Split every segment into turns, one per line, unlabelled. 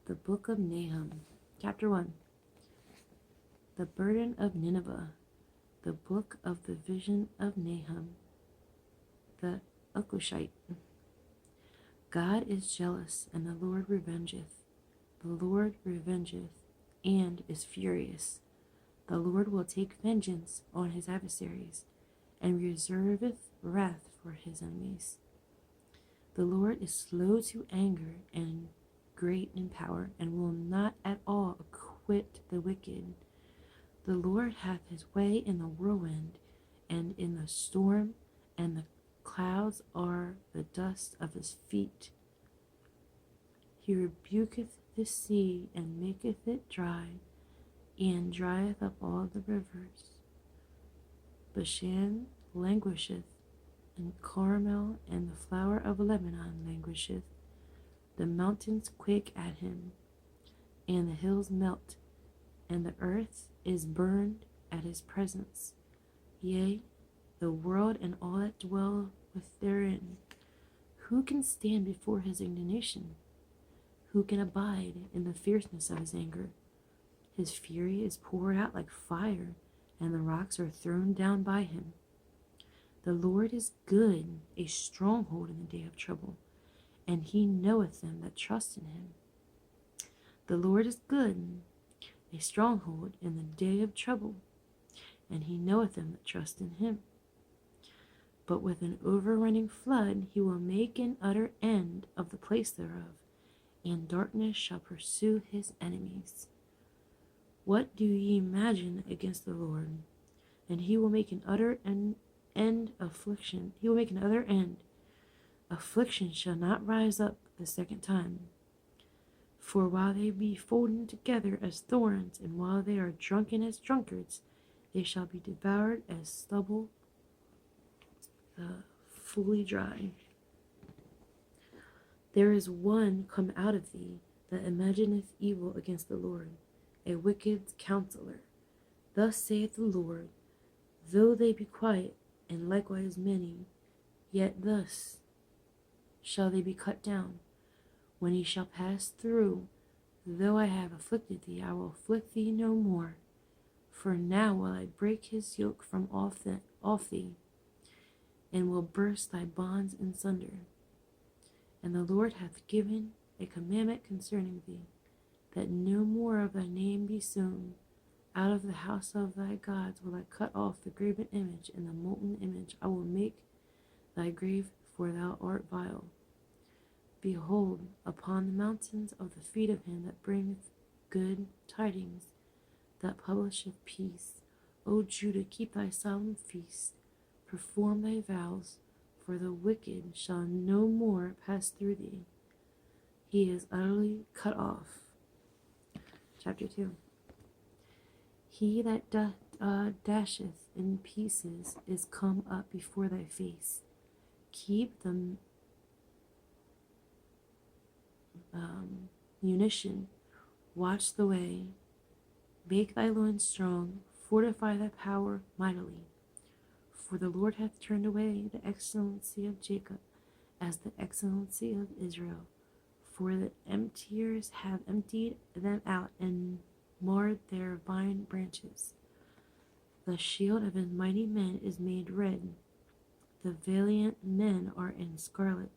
The Book of Nahum, Chapter 1. The Burden of Nineveh. The Book of the Vision of Nahum, the Ukushite. God is jealous, and the Lord revengeth. The Lord revengeth, and is furious. The Lord will take vengeance on his adversaries, and reserveth wrath for his enemies. The Lord is slow to anger, and great in power, and will not at all acquit the wicked. The Lord hath his way in the whirlwind, and in the storm, and the clouds are the dust of his feet. He rebuketh the sea, and maketh it dry, and drieth up all the rivers. Bashan languisheth, and Carmel and the flower of Lebanon languisheth. The mountains quake at him, and the hills melt, and the earth is burned at his presence. Yea, the world and all that dwell with therein. Who can stand before his indignation? Who can abide in the fierceness of his anger? His fury is poured out like fire, and the rocks are thrown down by him. The Lord is good, a stronghold in the day of trouble, and he knoweth them that trust in him. The Lord is good, a stronghold in the day of trouble, and he knoweth them that trust in him. But with an overrunning flood he will make an utter end of the place thereof, and darkness shall pursue his enemies. What do ye imagine against the Lord? And he will make an utter end affliction. He will make an utter end. Affliction shall not rise up the second time. For while they be folden together as thorns, and while they are drunken as drunkards, they shall be devoured as stubble, fully dry. There is one come out of thee that imagineth evil against the Lord, a wicked counselor. Thus saith the Lord, though they be quiet, and likewise many, yet thus shall they be cut down. When he shall pass through, though I have afflicted thee, I will afflict thee no more. For now will I break his yoke from off thee, and will burst thy bonds in sunder. And the Lord hath given a commandment concerning thee, that no more of thy name be sown. Out of the house of thy gods will I cut off the graven image and the molten image. I will make thy grave, for thou art vile. Behold, upon the mountains of the feet of him that bringeth good tidings, that publisheth peace. O Judah, keep thy solemn feast, perform thy vows, for the wicked shall no more pass through thee. He is utterly cut off. Chapter 2. He that dasheth in pieces is come up before thy face. Keep the munition, watch the way, make thy loins strong, fortify thy power mightily. For the Lord hath turned away the excellency of Jacob as the excellency of Israel. For the emptiers have emptied them out and marred their vine branches. The shield of his mighty men is made red. The valiant men are in scarlet.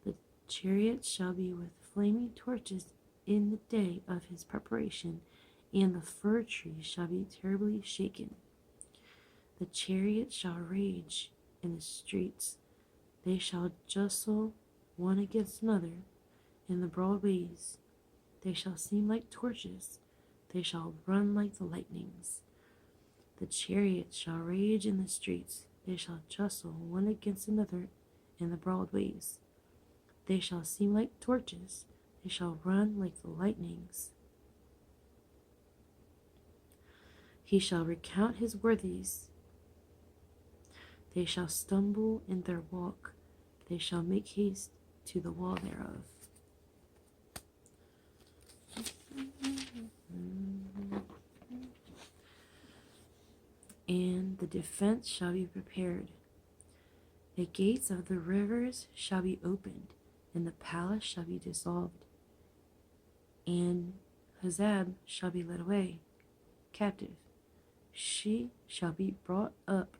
The chariots shall be with flaming torches in the day of his preparation, and the fir tree shall be terribly shaken. The chariots shall rage in the streets. They shall jostle one against another in the broad ways. They shall seem like torches. They shall run like the lightnings. The chariots shall rage in the streets. They shall jostle one against another in the broad ways. They shall seem like torches. They shall run like the lightnings. He shall recount his worthies. They shall stumble in their walk. They shall make haste to the wall thereof. And the defense shall be prepared. The gates of the rivers shall be opened, and the palace shall be dissolved, and Hazab shall be led away captive. She shall be brought up,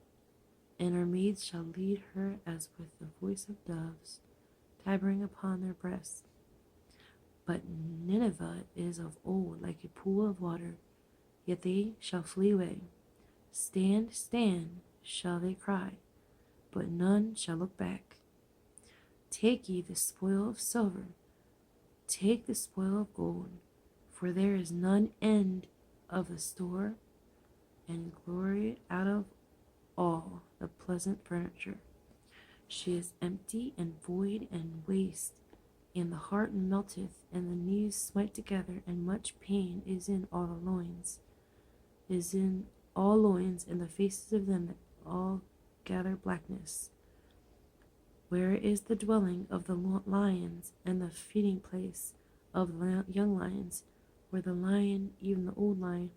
and her maids shall lead her as with the voice of doves, tabering upon their breasts. But Nineveh is of old like a pool of water, yet they shall flee away. Stand, stand, shall they cry, but none shall look back. Take ye the spoil of silver, take the spoil of gold, for there is none end of the store, and glory out of all the pleasant furniture. She is empty and void and waste, and the heart melteth, and the knees smite together, and much pain is in all the loins, and the faces of them that all gather blackness. Where is the dwelling of the lions, and the feeding place of the young lions, where the lion, even the old lion,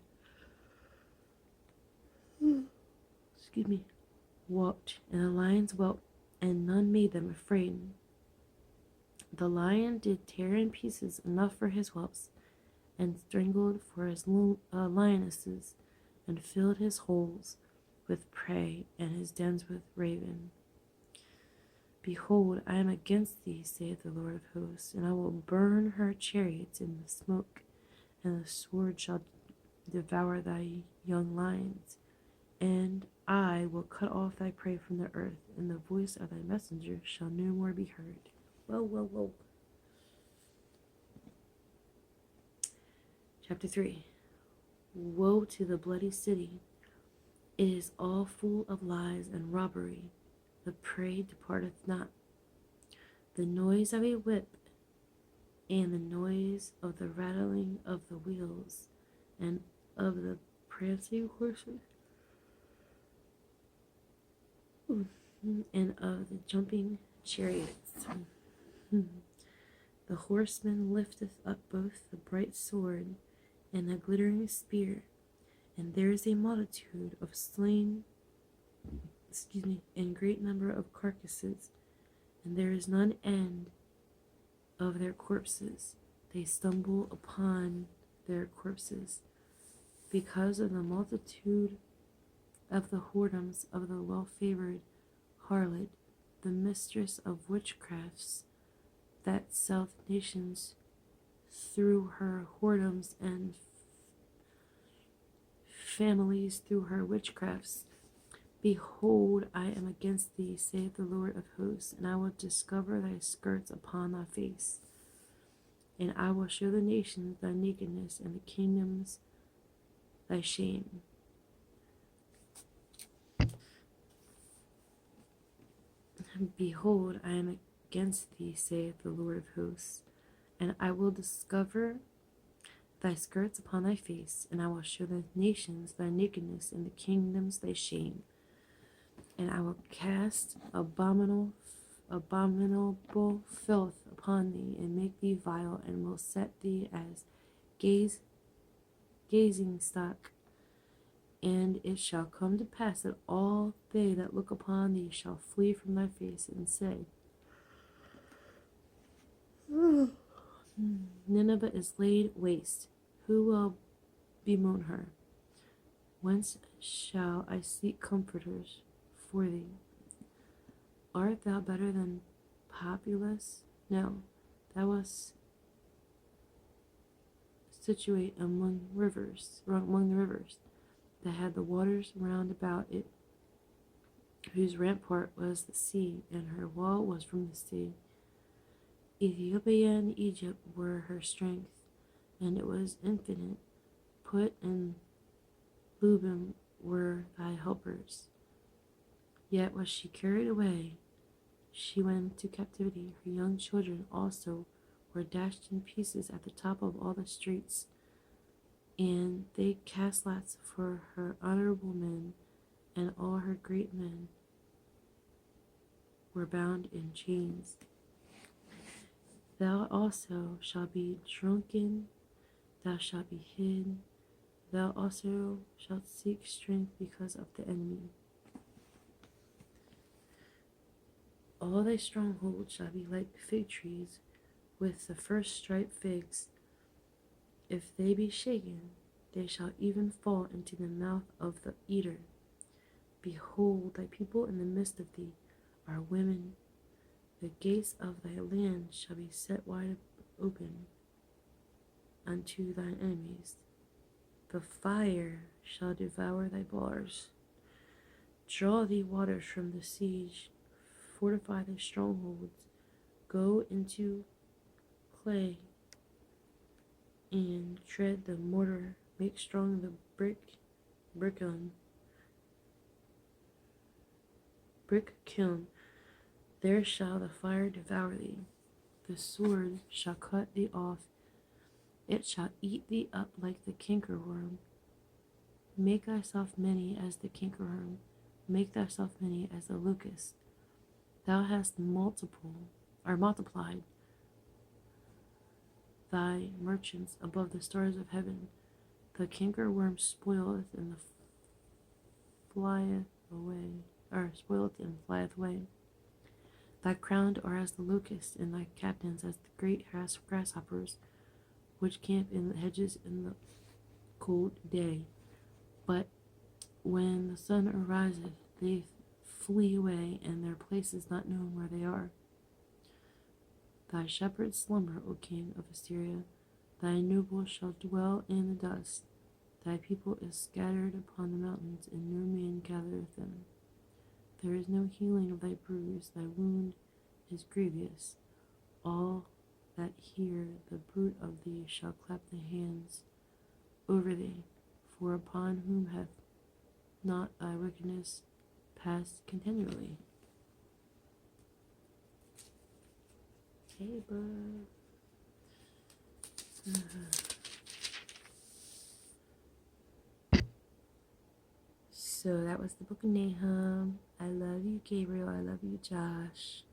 walked, and the lions whelped, and none made them afraid. The lion did tear in pieces enough for his whelps, and strangled for his lionesses, and filled his holes with prey, and his dens with raven. Behold, I am against thee, saith the Lord of hosts, and I will burn her chariots in the smoke, and the sword shall devour thy young lions, and I will cut off thy prey from the earth, and the voice of thy messenger shall no more be heard. Whoa, whoa, whoa. Chapter 3. Woe to the bloody city! It is all full of lies and robbery. The prey departeth not. The noise of a whip, and the noise of the rattling of the wheels, and of the prancing horses, and of the jumping chariots. The horseman lifteth up both the bright sword and the glittering spear, and there is a multitude of slain, and great number of carcasses, and there is none end of their corpses. They stumble upon their corpses, because of the multitude of the whoredoms of the well-favored harlot, the mistress of witchcrafts, that selleth nations through her whoredoms, and families through her witchcrafts. Behold, I am against thee, saith the Lord of hosts, and I will discover thy skirts upon thy face, and I will show the nations thy nakedness, and the kingdoms thy shame. Behold, I am against thee, saith the Lord of hosts, and I will discover thy skirts upon thy face, and I will show the nations thy nakedness, and the kingdoms thy shame. And I will cast abominable filth upon thee, and make thee vile, and will set thee as gazing stock. And it shall come to pass that all they that look upon thee shall flee from thy face, and say, Nineveh is laid waste. Who will bemoan her? Whence shall I seek comforters for thee? Art thou better than Populus? No, thou wast situate among the rivers, that had the waters round about it, whose rampart was the sea, and her wall was from the sea. Ethiopia and Egypt were her strength, and it was infinite. Put and Lubim were thy helpers. Yet was she carried away, she went into captivity. Her young children also were dashed in pieces at the top of all the streets, and they cast lots for her honorable men, and all her great men were bound in chains. Thou also shalt be drunken, thou shalt be hid, thou also shalt seek strength because of the enemy. All thy strongholds shall be like fig trees with the first striped figs. If they be shaken, they shall even fall into the mouth of the eater. Behold, thy people in the midst of thee are women. The gates of thy land shall be set wide open unto thine enemies. The fire shall devour thy bars. Draw thee waters from the siege. Fortify thy strongholds. Go into clay and tread the mortar. Make strong the brick kiln. There shall the fire devour thee. The sword shall cut thee off. It shall eat thee up like the cankerworm. Make thyself many as the cankerworm. Make thyself many as the locust. Thou hast multiplied thy merchants above the stars of heaven. The cankerworm spoileth and spoileth and flieth away. Thy crowned are as the locust, and thy captains as the great grasshoppers, which camp in the hedges in the cold day. But when the sun ariseth, they flee away, and their place is not known where they are. Thy shepherds slumber, O king of Assyria. Thy nobles shall dwell in the dust. Thy people is scattered upon the mountains, and no man gathereth them. There is no healing of thy bruise, thy wound is grievous. All that hear the bruit of thee shall clap their hands over thee, for upon whom hath not thy wickedness passed continually? Hey, bud. So that was the Book of Nahum. I love you, Gabriel. I love you, Josh.